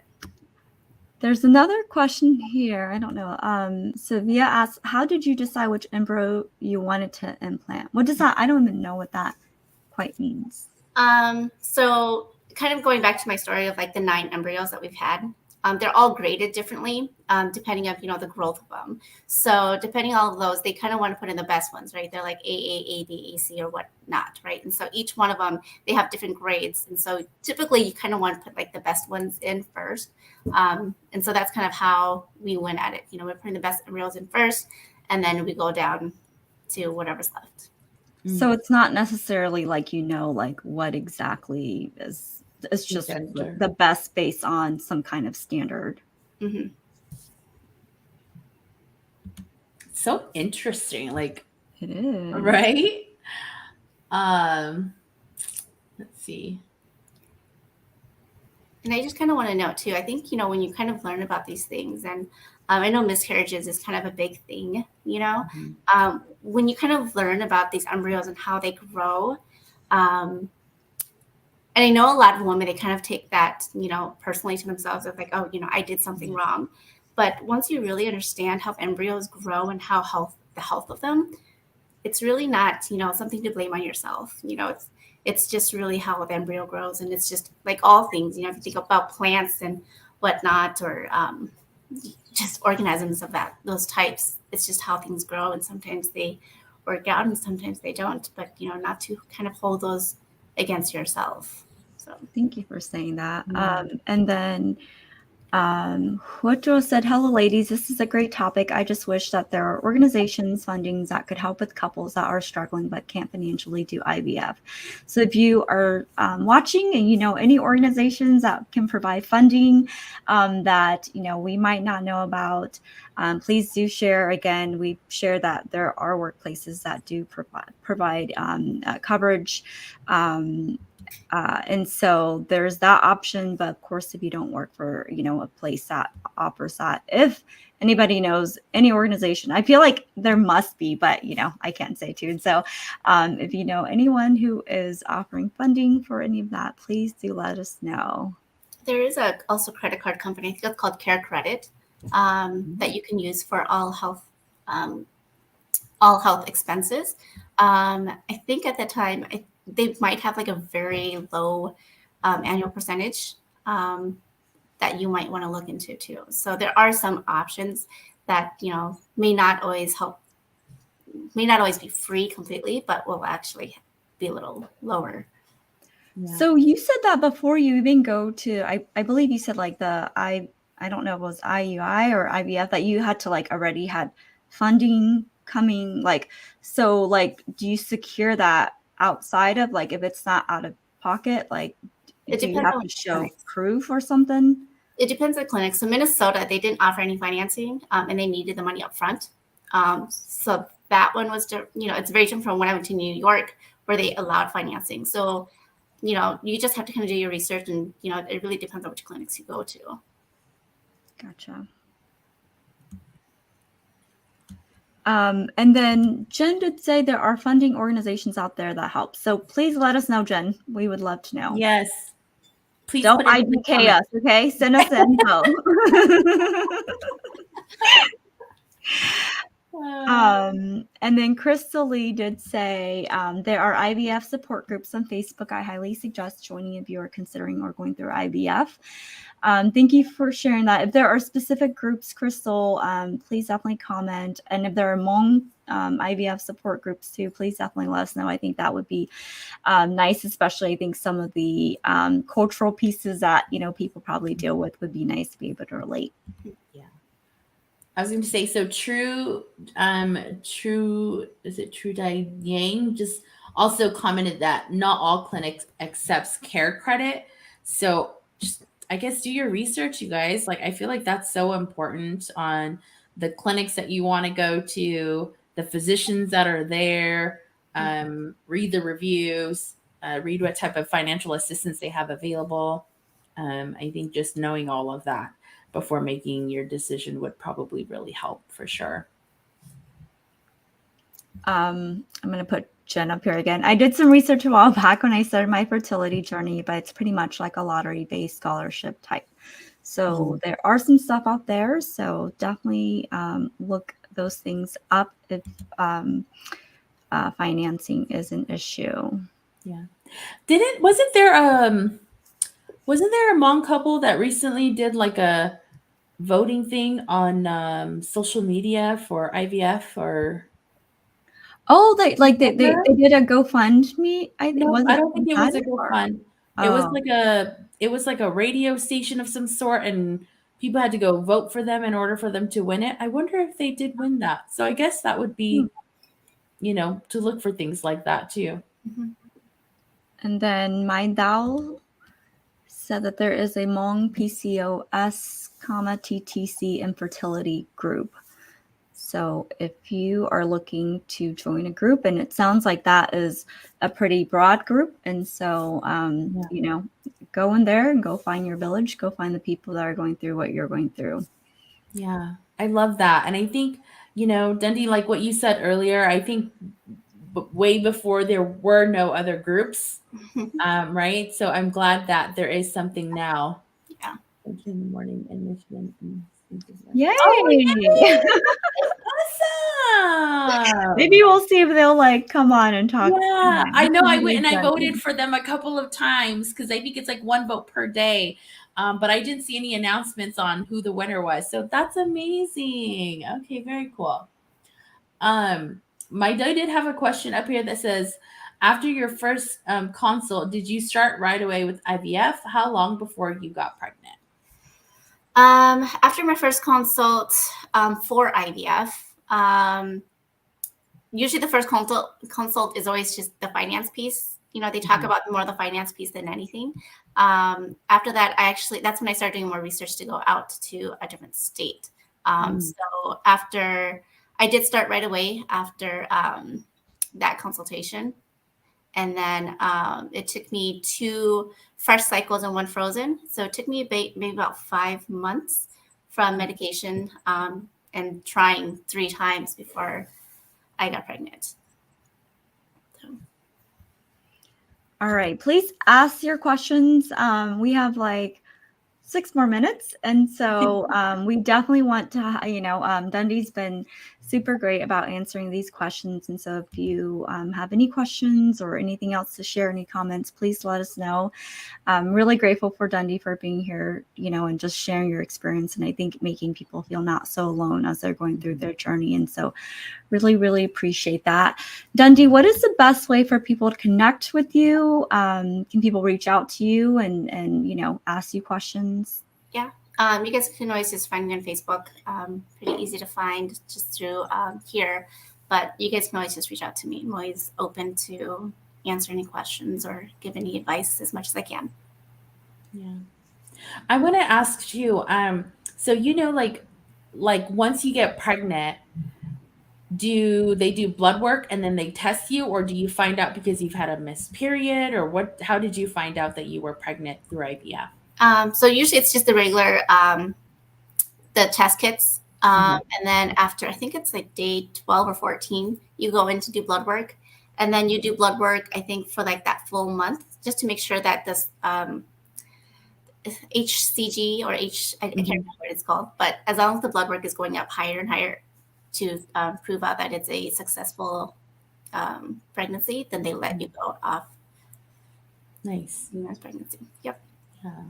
There's another question here. I don't know. Sylvia asks, how did you decide which embryo you wanted to implant? What does that? I don't even know what that quite means. So kind of going back to my story of the 9 embryos that we've had, they're all graded differently, depending on the growth of them. So depending on all of those, they kind of want to put in the best ones, right? They're like AA, AB, AC, or whatnot, right? And so each one of them, they have different grades. And so typically you kind of want to put the best ones in first. And so that's kind of how we went at it. We're putting the best embryos in first, and then we go down to whatever's left. So it's not necessarily what exactly is. It's just the best based on some kind of standard. Mm-hmm. So interesting. It is. Right? Let's see. And I just kind of want to note too, I think, when you kind of learn about these things, and I know miscarriages is kind of a big thing, when you kind of learn about these embryos and how they grow, and I know a lot of women, they kind of take that, personally to themselves of I did something wrong. But once you really understand how embryos grow and the health of them, it's really not, something to blame on yourself. It's just really how the embryo grows. And it's just like all things, if you think about plants and whatnot, or just organisms of those types, it's just how things grow. And sometimes they work out and sometimes they don't, but, not to kind of hold those against yourself. So thank you for saying that. And then Huocho said, hello ladies, this is a great topic. I just wish that there are organizations, fundings that could help with couples that are struggling but can't financially do IVF. So if you are watching and you know any organizations that can provide funding that we might not know about, please do share. Again, we share that there are workplaces that do provide coverage. And so there's that option. But of course, if you don't work for, a place that offers that, if anybody knows any organization, I feel like there must be, but, I can't say too. And so if you know anyone who is offering funding for any of that, please do let us know. There is also credit card company, I think it's called Care Credit, that you can use for all health expenses. I think at the time, they might have a very low annual percentage that you might want to look into too. So there are some options that may not always be free completely, but will actually be a little lower. Yeah. So you said that before you even go to, I believe you said like I don't know if it was IUI or IVF, that you had to like already had funding coming, like, so like, do you secure that outside of, like, if it's not out of pocket, like, It do you depends have on to the show clinic. proof or something? It depends on the clinic. So Minnesota, they didn't offer any financing, and they needed the money up front. So that one was, it's very different from when I went to New York, where they allowed financing. So, you just have to kind of do your research, and, it really depends on which clinics you go to. Gotcha. And then Jen did say there are funding organizations out there that help. So please let us know, Jen. We would love to know. Yes. Please Don't put it in the IDK comments. us, okay? Send us the info. And then Crystal Lee did say there are IVF support groups on Facebook. I highly suggest joining if you are considering or going through IVF. Thank you for sharing that. If there are specific groups, Crystal, please definitely comment. And if there are Hmong IVF support groups too, please definitely let us know. I think that would be nice, especially I think some of the cultural pieces that, people probably deal with would be nice to be able to relate. Yeah. I was going to say, so True, is it True Dai Yang just also commented that not all clinics accepts care credit. So just, I guess, do your research, you guys. Like, I feel like that's so important on the clinics that you want to go to, the physicians that are there, read the reviews, read what type of financial assistance they have available. I think just knowing all of that before making your decision would probably really help for sure. I'm going to put Jen up here again. I did some research a while back when I started my fertility journey, but it's pretty much like a lottery-based scholarship type. So there are some stuff out there. So definitely look those things up if financing is an issue. Yeah. Wasn't there a Hmong couple that recently did like a voting thing on social media for IVF or? Oh, they did a GoFundMe. No, Was I it don't think it was a or? GoFund. It was like a radio station of some sort, and people had to go vote for them in order for them to win it. I wonder if they did win that. So I guess that would be, to look for things like that too. Mm-hmm. And then my Dao said that there is a Hmong PCOS, TTC infertility group. So if you are looking to join a group, and it sounds like that is a pretty broad group, and so go in there and go find your village, go find the people that are going through what you're going through. Yeah, I love that. And I think, Dundee, like what you said earlier, I think way before there were no other groups, right? So I'm glad that there is something now. Yeah. In the morning in Michigan. Yay! Oh, yay! Awesome. Maybe we'll see if they'll come on and talk. Yeah, I know. I went and I voted for them a couple of times because I think it's like one vote per day. But I didn't see any announcements on who the winner was. So that's amazing. Okay, very cool. My dad did have a question up here that says, after your first consult, did you start right away with IVF? How long before you got pregnant? After my first consult for IVF, usually the first consult is always just the finance piece. They talk about more the finance piece than anything. After that, that's when I started doing more research to go out to a different state. So after, I did start right away after that consultation. And then it took me 2 fresh cycles and 1 frozen. So it took me maybe about 5 months from medication and trying 3 times before I got pregnant. So. All right, please ask your questions. We have 6 more minutes, and so we definitely want to, Dundee's been super great about answering these questions. And so if you have any questions or anything else to share, any comments, please let us know. I'm really grateful for Dundee for being here, and just sharing your experience. And I think making people feel not so alone as they're going through their journey. And so really, really appreciate that. Dundee, what is the best way for people to connect with you? Can people reach out to you and ask you questions? Yeah. You guys can always just find me on Facebook. Pretty easy to find just through here. But you guys can always just reach out to me. I'm always open to answer any questions or give any advice as much as I can. Yeah. I want to ask you, so like once you get pregnant, do they do blood work and then they test you, or do you find out because you've had a missed period, or how did you find out that you were pregnant through IVF? So usually it's just the regular, the test kits. And then after, I think it's like day 12 or 14, you go in to do blood work. And then you do blood work, I think, for like that full month, just to make sure that this HCG or I can't remember what it's called, but as long as the blood work is going up higher and higher to prove out that it's a successful pregnancy, then they let you go off. Nice. Pregnancy. Yep. Yeah.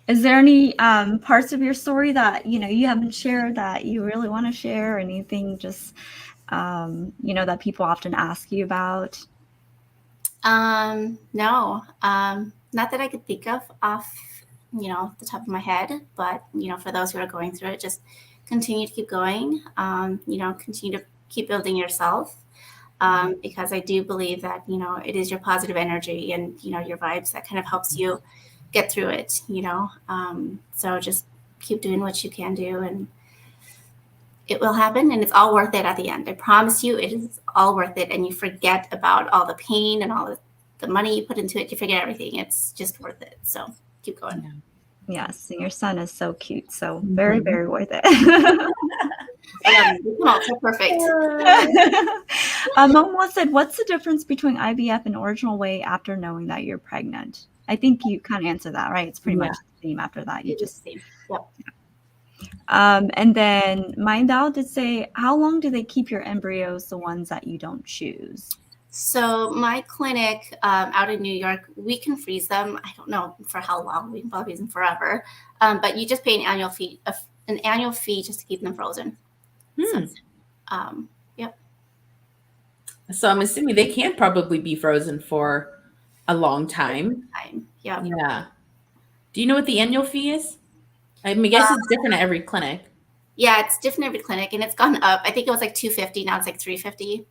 Is there any parts of your story that you haven't shared that you really want to share? Anything just that people often ask you about? No, not that I could think of off the top of my head. But for those who are going through it, just continue to keep going. Continue to keep building yourself. Because I do believe that it is your positive energy and your vibes that kind of helps you get through it, so just keep doing what you can do and it will happen, and it's all worth it at the end. I promise you, it is all worth it, and you forget about all the pain and all the money you put into it. You forget everything. It's just worth it. So keep going. Yeah. Yes, and your son is so cute, so very, very worth it. So perfect. Momo said, what's the difference between IVF and original way after knowing that you're pregnant? I think you kind of answered that, right? It's pretty much the same after that. You just same. Yep. And then Mindal did say, how long do they keep your embryos, the ones that you don't choose? So my clinic out in New York, we can freeze them. I don't know for how long. We can probably use them forever. But you just pay an annual fee just to keep them frozen. Yep. So I'm assuming they can probably be frozen for a long time. Yeah. Yeah. Do you know what the annual fee is? I mean, I guess it's different at every clinic. Yeah, it's different every clinic, and it's gone up. I think it was like $250. Now it's like $350.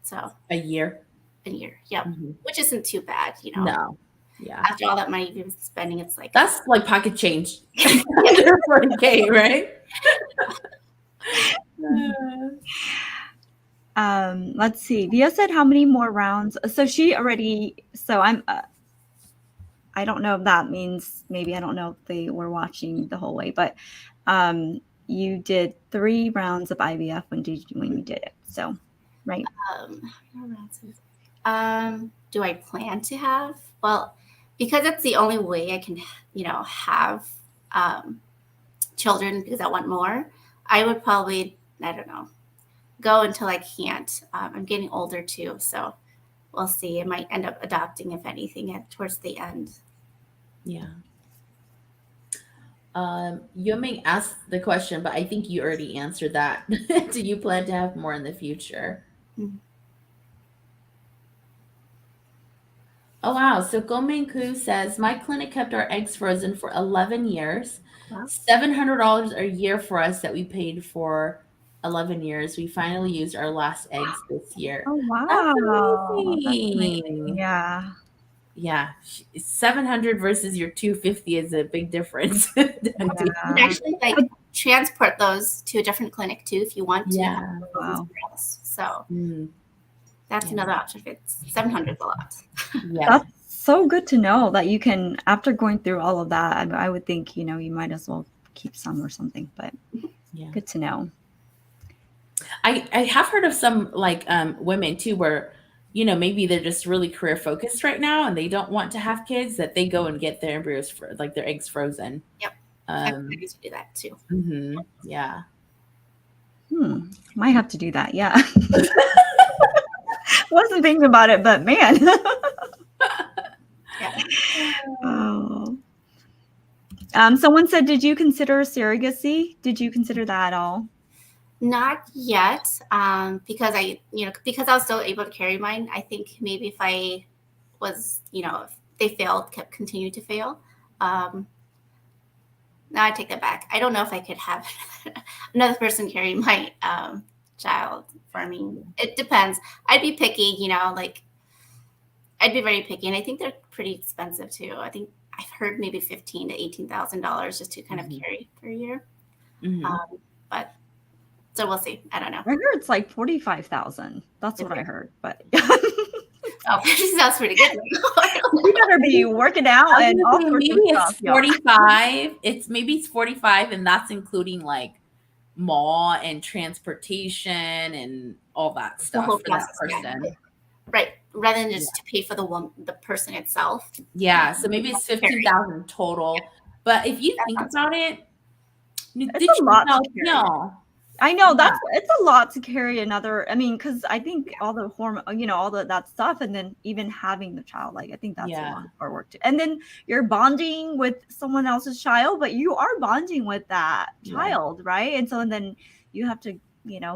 So a year. Yeah, which isn't too bad, No. Yeah. After all that money you've been spending, it's like that's like pocket change for a K, right? Let's see. Via said, how many more rounds? So I'm I don't know if that means, maybe I don't know if they were watching the whole way, but you did 3 rounds of IVF when you did it. So, right. Do I plan to have? Well, because that's the only way I can, have children, because I want more, I would probably, I don't know, go until I can't. I'm getting older too, so we'll see. I might end up adopting, if anything, towards the end. Yeah. Yuming asked the question, but I think you already answered that. Do you plan to have more in the future? Oh, wow. So Gomenku says, my clinic kept our eggs frozen for 11 years. Wow. $700 a year for us that we paid for 11 years. We finally used our last eggs this year. Oh, wow. That's amazing. Yeah. Yeah. 700 versus your 250 is a big difference. You can actually transport those to a different clinic too if you want to. Yeah. Wow. So that's another option. If it's 700 a lot. Yeah. That's so good to know that you can, after going through all of that, I would think, you might as well keep some or something, but good to know. I have heard of some women too, where, maybe they're just really career focused right now and they don't want to have kids, that they go and get their embryos their eggs frozen. Yep. I used to do that too. Yeah. Might have to do that. Yeah. Wasn't thinking about it, but man. Yeah. Oh. Someone said, did you consider surrogacy? Did you consider that at all? Not yet, because I was still able to carry mine. I think maybe if I was, if they failed, continued to fail. Now I take that back. I don't know if I could have another person carry my child for me. It depends. I'd be picky, like I'd be very picky, and I think they're pretty expensive too. I think I've heard maybe $15,000 to $18,000 just to kind of carry per year. But so we'll see. I don't know. I heard it's like 45,000. That's what I heard, but. Oh, that's pretty good. You better be working out and all sorts maybe of it's stuff, 45. It's 45, and that's including like mall and transportation and all that stuff for that person. Yeah. Right. Rather than just to pay for the person itself. Yeah. So maybe it's 15,000 total. But if you think about it, it's a lot to carry. I know it's a lot to carry another. I mean, because I think all the hormone, all that stuff, and then even having the child, like I think that's a lot of work too. And then you're bonding with someone else's child, but you are bonding with that child, right? And so then you have to,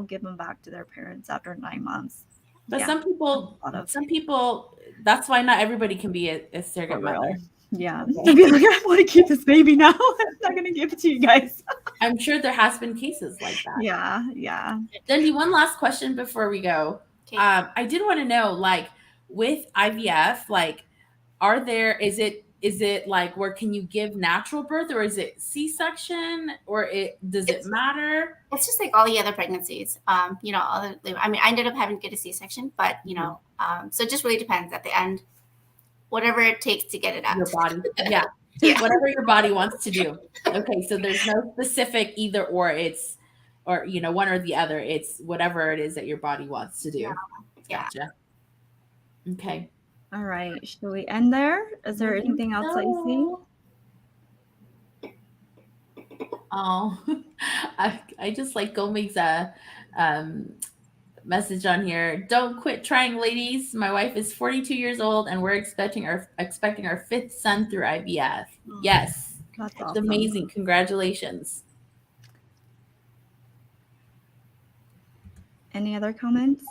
give them back to their parents after 9 months. But some people, that's why not everybody can be a surrogate mother. Yeah. To be like, I want to keep this baby now. I'm not going to give it to you guys. I'm sure there has been cases like that. Yeah. Dundee, one last question before we go. Okay. I did want to know, like, with IVF, like, is it like where can you give natural birth, or is it C-section, or does it matter? It's just like all the other pregnancies. I ended up having to get a C-section, but so it just really depends at the end. Whatever it takes to get it out. Your body. Yeah. Whatever your body wants to do. Okay. So there's no specific either or one or the other. It's whatever it is that your body wants to do. Yeah. Gotcha. Okay. All right. Should we end there? Is there anything else that you see? Oh, I just like Gomez's message on here. Don't quit trying, ladies. My wife is 42 years old, and we're expecting our 5th son through IVF. Yes, that's awesome. It's amazing. Congratulations. Any other comments,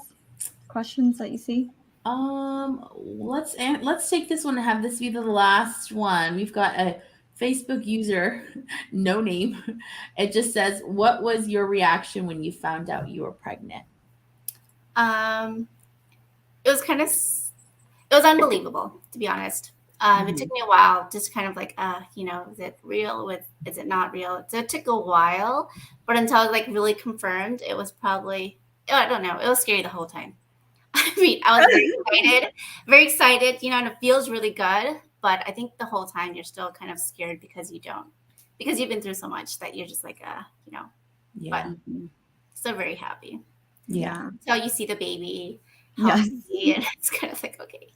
questions that you see? Let's take this one and have this be the last one. We've got a Facebook user, no name. It just says, "What was your reaction when you found out you were pregnant?" It was unbelievable, to be honest. It took me a while, just kind of like, is it real? Is it not real? So it took a while, but until I was like really confirmed, it was probably, I don't know. It was scary the whole time. I mean, I was very excited, and it feels really good, but I think the whole time you're still kind of scared because you've been through so much that you're just like, but still very happy. Yeah. So you see the baby. Yes. And it's kind of like, okay.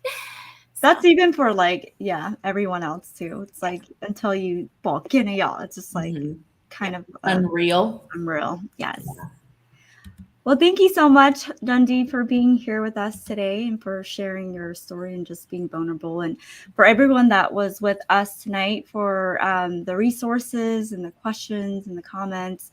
That's even for everyone else too. It's like until you it's just like kind of unreal. Yes. Yeah. Well, thank you so much, Dundee, for being here with us today and for sharing your story and just being vulnerable. And for everyone that was with us tonight for the resources and the questions and the comments.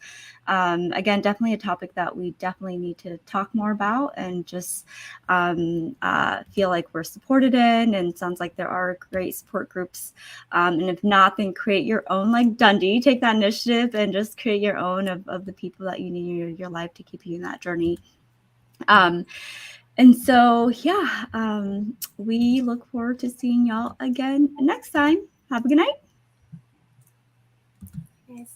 Again, definitely a topic that we definitely need to talk more about and just feel like we're supported in. And it sounds like there are great support groups. And if not, then create your own, like Dundee, take that initiative and just create your own of the people that you need in your life to keep you in that journey. And so, we look forward to seeing y'all again next time. Have a good night. Yes.